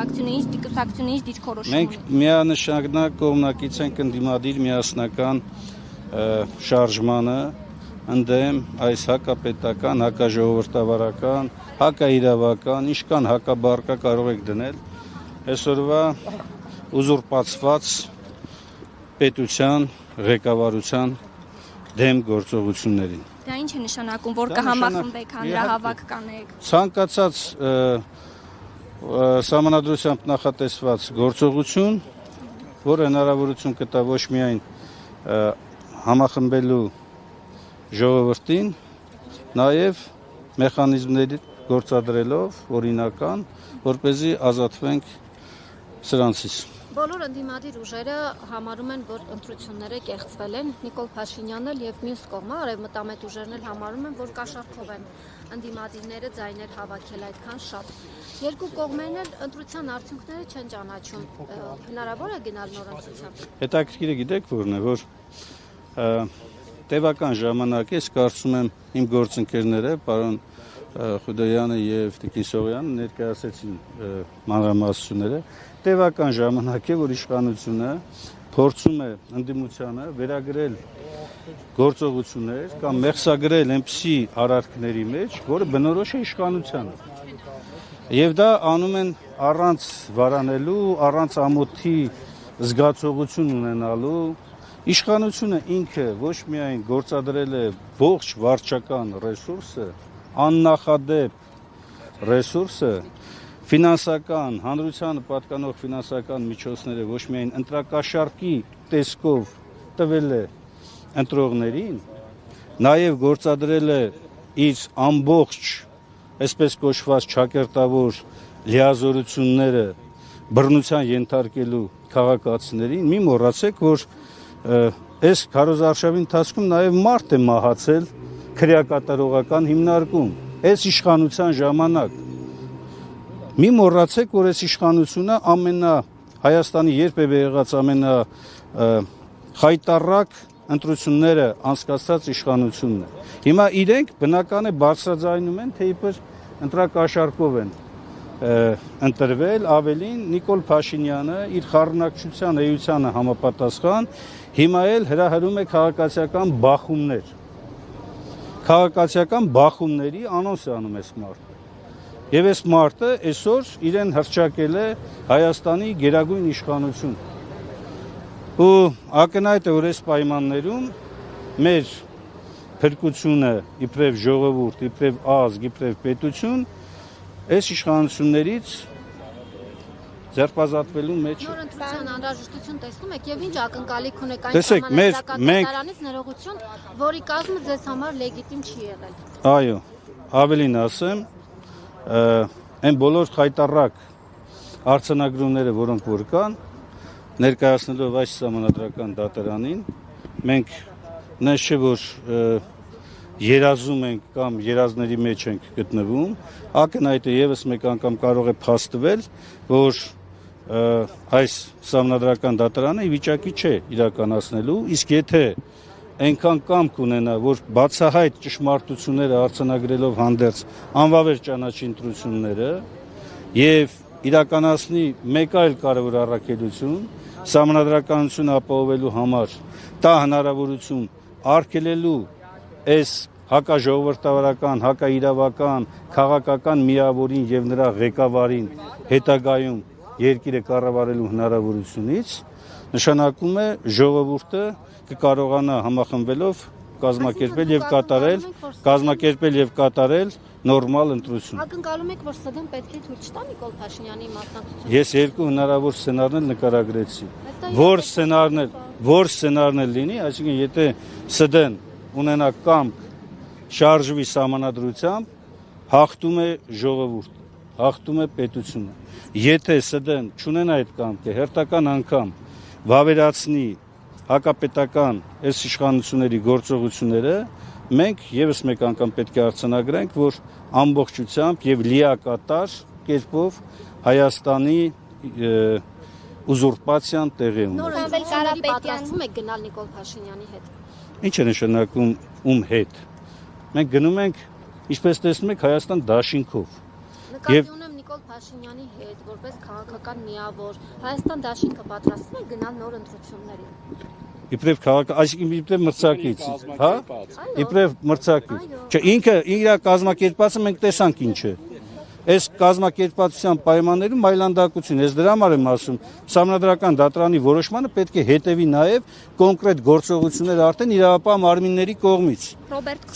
կուսակցությունը ինչ դիրքորոշում Մենք միանշանակ կողմնակից ենք ընդդիմադիր միասնական շարժմանը ընդդեմ այս հակապետական, հակաժողովրդավարական, հակաիրավական, ինչքան հակաբարկա կարող եք դնել այսօրվա ուզուրպացված պետության ղեկավարության դեմ գործողություններին։ Դա ինչ է նշանակում, որ կհամախմբեք, հանրահավաք կանեք։ Ցանկացած սահմանադրությամբ նախատեսված գործողություն, որը հնարավորություն կտա ոչ միայն համախմբելու ժողովրդին, նաև մեխանիզմների գործադրելով օրինական, որպեսզի ազատվենք սրանցից։ Բոլոր ընդդիմադիր ուժերը համարում են, որ ընտրությունները կեղծվել են, Նիկոլ Փաշինյանն էլ եւ մյուս կողմը արևմտամետ ուժերն էլ համարում են, որ կաշառքով են ընդդիմադիրները ձայներ հավաքել այդքան շատ։ Երկու կողմերն էլ ընտրության արդյունքները չեն ճանաչում։ Հնարավոր է գնալ նոր ընտրության։ Հետաքրքիրը գիտեք որն է, որ տևական ժամանակ է, կարծում եմ իմ գործընկերները, պարոն Խուդոյանը եւ Տիկին Սողոյանը ներկայացրեցին մանրամասնությունները, տևական ժամանակ է, որ իշխանությունը փորձում է ընդդիմությանը վերագրել գործողություններ կամ մեղսագրել այնպիսի արարքների մեջ, որը բնորոշ է իշխանությանը։ Եվ դա անում են առանց վարանելու, առանց ամոթի զգացողություն ունենալու։ Իշխանությունը ինքը ոչ միայն գործադրել է ողջ վարչական ռեսուրսը, աննախադեպ ռեսուրսը, ֆինանսական, հանրությանը պատկանող ֆինանսական միջոցները ոչ միայն ընտրակաշառքի տեսքով տվել է ընտրողներին, նաև գործադրել է իր ամբողջ, այսպես կոչված ճակերտավոր լիազորությունները բռնության ենթարկելու քաղաքացիներին, մի մոռացեք, որ այս քարոզարշավի ընթացքում նաև մարդ է մահացել քրեակատարողական հիմնարկում, այս իշխանության ժամանակ։ Մի մոռացեք, որ այս իշխանությունը Հայաստանի երբևէ եղած խայտառակ ընտրությունները անցկացրած իշխանությունն է։ Հիմա իրենք բնական է բարձրաձայնում են, թե իբր ընտրակաշառքով են ընտրվել, ավելին Նիկոլ Փաշինյանը իր խառնակցության էությանը համապատասխան հիմա էլ հրահրում է քաղաքացիական բախումներ։ Քաղաքացիական բախումների անոնս է անում այս մարդը։ Եվ այս մարդը այսօր իրեն հռչակել է Հայաստանի գերագույն իշխանություն։ Ու ակնհայտ է, որ այս պայմաններում մեր փրկությունը իբրև ժողովուրդ, իբրև ազգ, իբրև պետություն այս իշխանություններից ձերբազատվելու մեջ է։ Նոր ընտրության անհրաժեշտություն տեսնում եք եւ ինչ ակնկալիք ունեք այն Տեսեք, համանadrականից ներողություն, որի կազմը ձեզ համար լեգիտիմ չի եղել։ Այո, ավելին ասեմ, այն բոլոր խայտառակ արձանագրումները, որոնք որ կան, ներկայացնելով այս սահմանադրական դատարանին, մենք նենց չէ, որ երազում ենք կամ երազների մեջ ենք գտնվում, ակնհայտ է եւս մեկ անգամ կարող է փաստվել, որ այս սահմանադրական դատարանը ի վիճակի չէ իրականացնելու, իսկ եթե այնքան կամք ունենա, որ բացահայտ ճշմարտությունները արձանագրելով հանդերձ անվավեր ճանաչի ընտրությունները եւ իրականացնի մեկ այլ կարևոր առաքելություն, սահմանադրականությունը ապահովելու համար, տա հնարավորություն արգելելու այս հակաժողովրդավարական, հակաիրավական, քաղաքական միավորին եւ նրա ղեկավարին հետագայում երկիրը կառավարելու հնարավորությունից, նշանակում է ժողովուրդը կկարողանա համախմբվելով կազմակերպել եւ կատարել նորմալ ընտրություն։ Ակնկալում եք, որ ՍԴ-ն պետք է թույլ չտա Նիկոլ Փաշինյանի մասնակցությունը։ Ես երկու հնարավոր սցենարներ նկարագրեցի։ Որ սցենարն էլ լինի, այսինքն եթե ՍԴ-ն ունենա կամք շարժվի սահմանադրությամբ, հաղթում է ժողովուրդը, հաղթում է պետությունը։ Եթե ՍԴ-ն չունենա այդ կամքը, հերթական անգամ վավերացնի հակապետական այս իշխանությունների գործողությունները, մենք եւս մեկ անգամ պետք է արձանագրենք, որ ամբողջությամբ եւ լիակատար կերպով Հայաստանի ուզուրպացիան տեղի ունի։ Նոր ընտրությունների պատրաստվում եք գնալ Նիկոլ Փաշինյանի հետ։ Ինչ է նշանակում ում հետ։ Մենք գնում ենք, ինչպես տեսնում եք, Հայաստան դաշինքով։ Նկատի ունեմ Նիկոլ Փաշինյանի հետ որպես քաղաքական միավոր Հայաստան դաշինքը պատրաստվում է գնալ նոր ընտրությունների։ Իբրև այսինքն իբրև մրցակից, հա? Իբրև մրցակից։ Չէ, ինքը իր կազմակերպածը մենք տեսանք ինչ է։ Այս կազմակերպվածության պայմաններում այլանդակություն, ես դրա համար եմ ասում, Սահմանադրական դատարանի որոշմանը պետք է հետևի նաև կոնկրետ գործողություններ արդեն իրավապահ մարմինների կողմից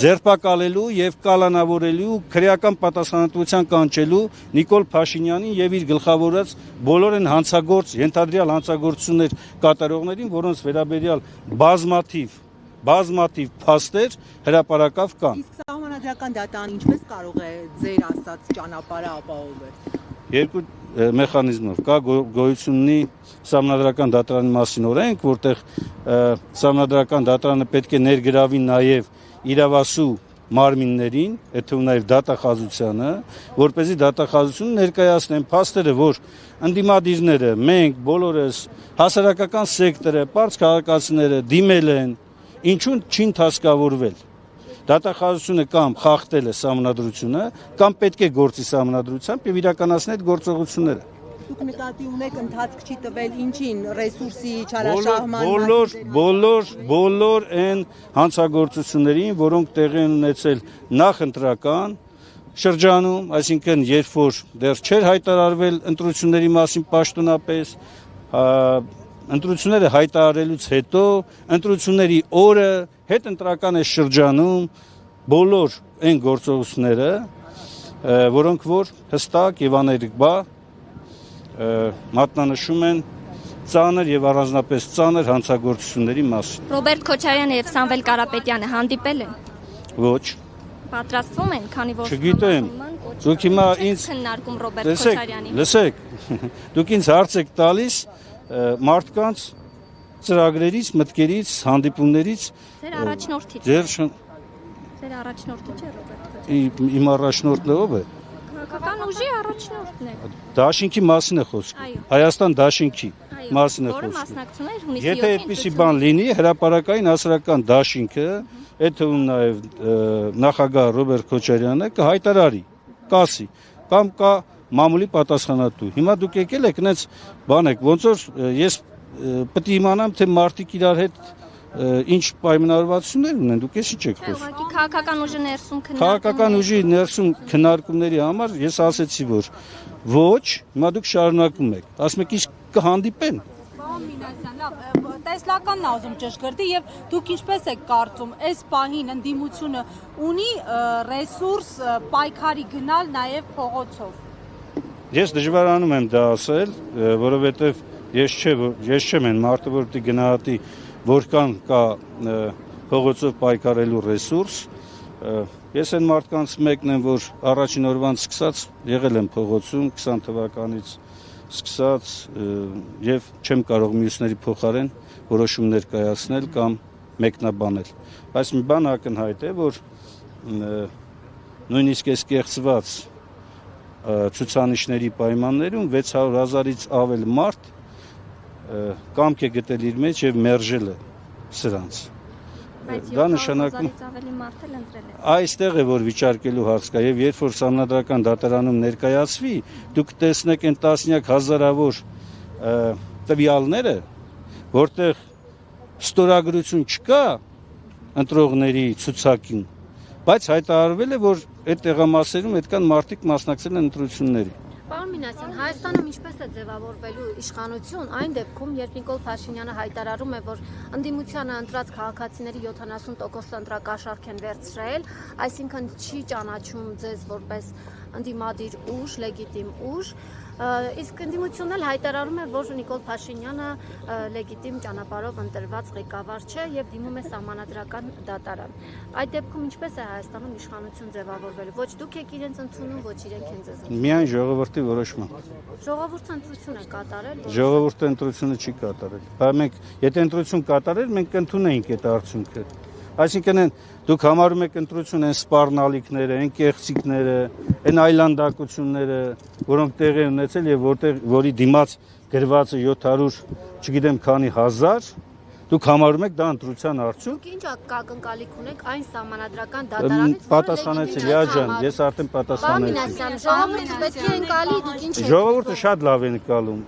ձերբակալելու եւ կալանավորելու, քրեական պատասխանատվության կանչելու Նիկոլ Փաշինյանին եւ իր գլխավորած բոլոր այն ենթադրյալ հանցագործություններ կատարողներին, որոնց վերաբերյալ բազմաթիվ փաստեր հրապարակավ կան։ Իսկ Սահմանադրական դատարանը ինչպես կարող է ձեր ասած ճանապարհը ապահովել։ Երկու մեխանիզմով կա գոյություն ունի Սահմանադրական դատարանի մասին օրենք, որտեղ Սահմանադրական դատարանը պետք է ներգրավի նաև իրավասու մարմիններին, եթե ու նաև դատախազությանը, որպեսզի դատախազությունը ներկայացնեն փաստերը, որ ընդդիմադիրները, մենք բոլորս հասարակական սեկտորը, պարզ քաղաքացիները դիմել են, ինչու չի ընդհանրավորվել։ Դատախազությունը կամ խախտել է սահմանադրությունը, կամ պետք է գործի սահմանադրությամբ եւ իրականացնել այդ գործողությունները։ Դուք նկատի ունեք ընթացք չի տվել ինչին ռեսուրսի չարաշահման բոլոր այն հանցագործություններին, որոնք տեղի են ունեցել նախընտրական շրջանում, այսինքն երբ որ դեռ չէր հայտարարվել ընտրությունների մասին պաշտոնապես, ընտրությունները հայտարարելուց հետո, ընտրությունների օրը, հետընտրական է շրջանում բոլոր այն գործողությունները, որոնք որ հստակ եւ աներկբա մատնանշում են ծանր եւ առանձնապես ծանր հանցագործությունների մասին։ Ռոբերտ Քոչարյանը եւ Սամվել Կարապետյանը հանդիպել են։ Ոչ։ Պատրաստվում են, քանի որ Չգիտեմ։ Դուք հիմա ինձ քննարկում Ռոբերտ Քոչարյանի։ Լսեք, դուք ինձ հարց եք տալիս մարդկանց ծրագրերից, մտքերից, հանդիպումներից Ձեր առաջնորդից։ Ձեր առաջնորդը չէ Ռոբերտ Քոչարյանը։ Իմ առաջնորդն ով է։ Քաղաքական ուժի առաջնորդն է։ Դաշինքի մասին է խոսքը։ Հայաստան դաշինքի մասին է Որը խոսքը։ մասնակցում էր հունիսի 7-ին։ Եթե այդպիսի բան լինի, հրապարակային հասարակական դաշինքը, եթե ու նաև նախագահ Ռոբերտ Քոչարյանը կհայտարարի, կասի, կամ կա մամուլի պատասխանատու։ Հիմա դուք եկել եք այնց բան եք, ոնց որ ես պետք է իմանամ, թե մարդիկ իրար հետ ինչ պայմանավորվածություններ ունեն, դուք ես ինչ եք խոսում։ Ուղղակի քաղաքական ուժի ներսում Քաղաքական ուժի ներսում քննարկումների համար ես ասեցի, որ ոչ, հիմա դուք շարունակում եք։ Ասում եք իսկ կհանդիպեն։ Պարոն Մինասյան, լավ, տեսլականն է ուզում ճշգրտի եւ դուք ինչպես եք կարծում, այս պահին ընդդիմությունը ունի ռեսուրս պայքարի գնալ նաեւ փողոցով։ Ես դժվարանում եմ դա ասել, որովհետեւ ես չեմ այն մարդը, որ պիտի գնահատի որքան կա փողոցով պայքարելու ռեսուրս, ես այն մարդկանց մեկն եմ, որ առաջին օրվանից սկսած եղել եմ փողոցում 20 թվականից սկսած եւ չեմ կարող մյուսների փոխարեն որոշումներ կայացնել կամ մեկնաբանել։ Բայց մի բան ակնհայտ է, որ նույնիսկ այս կեղծված ցուցանիշների պայմաններում 600,000-ից ավել մարդ կամք է գտել իր մեջ եւ մերժել է սրանց։ Դա նշանակում ավելի մարդ էլ ընտրել է։ Այստեղ է որ վիճարկելու հարց կա եւ երբ որ Սահմանադրական դատարանում ներկայացվի, դուք տեսնեք այն տասնյակ հազարավոր տվյալները, որտեղ ստորագրություն չկա ընտրողների ցուցակին, բայց հայտարարվել է, որ այդ տեղամասերում այդքան մարդիկ մասնակցել են ընտրությունների։ Պարոն Մինասյան, Հայաստանում ինչպես է ձևավորվելու իշխանություն այն դեպքում, երբ Նիկոլ Փաշինյանը հայտարարում է, որ ընդդիմությանը ընտրած քաղաքացիների 70% ընտրակաշառք են վերցրել, այսինքն չի ճանաչում ձեզ որպես ընդդիմադիր ուժ, լեգիտիմ ուժ, իսկ ընդդիմությունն էլ հայտարարում է, որ Նիկոլ Փաշինյանը լեգիտիմ ճանապարհով ընտրված ղեկավար չէ եւ դիմում է Սահմանադրական դատարան։ Այդ դեպքում ինչպես է Հայաստանում իշխանություն ձևավորվելու։ Ոչ դուք եք իրենց ընդունում, ոչ իրենք են ձեզ ընդունում։ Միայն ժողովրդի որոշումը։ Ժողովուրդը ընտրություն է կատարել։ Ժողովուրդը ընտրությունը չի կատարել։ Բայց մենք, եթե ընտրություն կատարել, մենք կընդունեինք այդ արդյունքը։ Այսինքն դուք համարում եք ընտրություն այն սպառնալիքները, այն կեղծիքները, այն այլանդակությունները, որոնք տեղի են ունեցել եւ որի դիմաց գրվածը 700, չգիտեմ քանի հազար Դուք համարում եք դա ընտրության արդյունք։ Ինչ ակնկալիք ունեք այն սահմանադրական դատարանից, Պատասխանեցի Լիա ջան, ես արդեն պատասխանեցի։ Ժողովուրդը պետք է ընկալի, դուք ինչ եք։ Ժողովուրդը շատ լավ է ընկալում։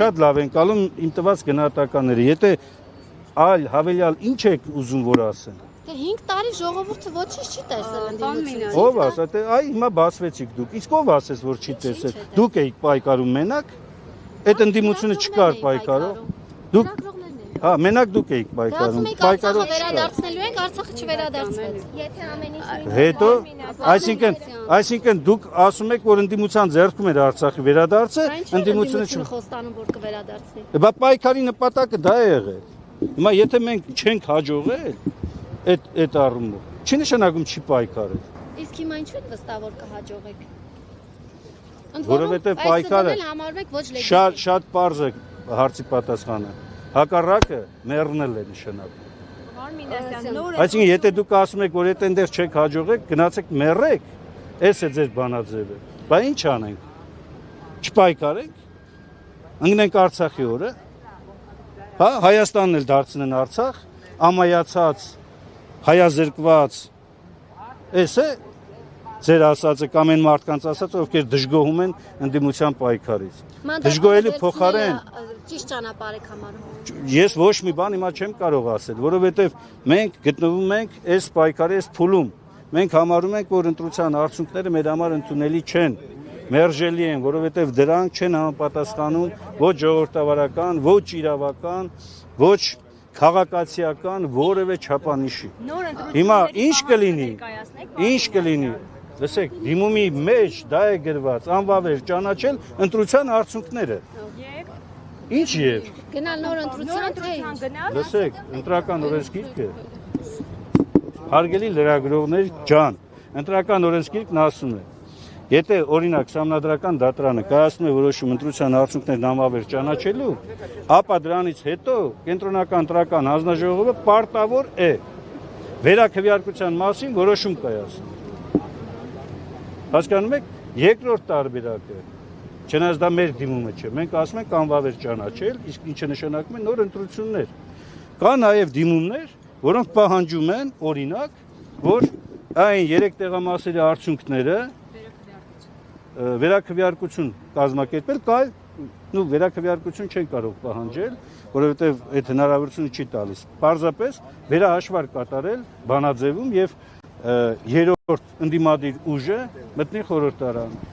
Շատ լավ է ընկալում իմ տված գնահատականները։ Եթե այլ հավելյալ ինչ եք ուզում որ ասեն։ Դե 5 տարի ժողովուրդը ոչինչ չի տեսել ընդդիմությունից։ Ով ասա, թե այ հիմա բացվեցիք դուք։ Իսկ ով ասես որ չի տեսել։ Դուք եք պայքարում մենակ։ Այդ ընդդիմությունը չկար պայքարով։ Դուք Հա, մենակ դուք եք պայքարում։ Պայքարով վերադարձնելու ենք, Արցախը չվերադարձվեց։ Եթե ամեն ինչ Հետո, այսինքն դուք ասում եք, որ ընդդիմության ձեռքում էր Արցախի վերադարձը, ընդդիմությունը խոստանում որ կվերադարձնի։ Բա պայքարի նպատակը դա է եղել։ Հիմա եթե մենք չենք հաջողել այդ առումով, չի նշանակում չի պայքարել։ Իսկ հիմա ինչու եք վստահ որ կհաջողեք։ Որովհետև պայքարը համարում եք ոչ լեգիտիմ։ շատ պարզ է հարցի պատասխանը։ Հակառակը մեռնել է նշանակում։ Այսինքն եթե դուք ասում եք, որ այդ այնտեղ չեք հաջողեք, գնացեք մեռեք, այս է ձեր բանաձևը։ Բա ինչ անենք։ Չպայքարենք։ Ընկնենք Արցախի օրը։ Հա, Հայաստանն էլ դարձնեն Արցախ, ամայացած, հայազրկված։ Այս է ձեր ասածը կամ այն մարդկանց ասածը, ովքեր դժգոհում են ընդդիմության պայքարից։ Դժգոհելի փոխարեն ճիշտ ճանապարհ եք համարում։ Ես ոչ մի բան հիմա չեմ կարող ասել, որովհետև մենք գտնվում ենք այս պայքարի այս փուլում։ Մենք համարում ենք, որ ընտրության արդյունքները մեր համար ընդունելի չեն, մերժելի են, որովհետև դրանք չեն համապատասխանում ոչ ժողովրդավարական, ոչ իրավական, ոչ քաղաքացիական որևէ չափանիշի։ Հիմա ինչ կլինի։ Լսեք, դիմումի մեջ դա է գրված, անվավեր ճանաչել ընտրության արդյունքները։ Ինչ եւ Գնալ նոր ընտրության թե Լսեք, ընտրական օրենսգիրքը հարգելի լրագրողներ ջան, ընտրական օրենսգիրքն ասում է, եթե օրինակ Սահմանադրական դատարանը կայացնում է որոշում ընտրության արդյունքներն անվավեր ճանաչելու, ապա դրանից հետո կենտրոնական ընտրական հանձնաժողովը պարտավոր է վերաքվեարկության մասին որոշում կայացնել։ Հասկանում եք, երկրորդ տարբերակը, չնայած դա մեր դիմումը չէ, մենք ասում ենք անվավեր ճանաչել, իսկ ինչը նշանակում է նոր ընտրություններ։ Կա նաև դիմումներ, որոնք պահանջում են, օրինակ, որ այն 3 տեղամասերի արդյունքները վերաքվեարկություն կազմակերպել, վերաքվեարկություն չեն կարող պահանջել, որովհետև այդ հնարավորությունը չի տալիս։ Պարզապես վերահաշվար կատարել բանաձևում եւ երրորդ ընդդիմադիր ուժը մտնի խորհրդարան։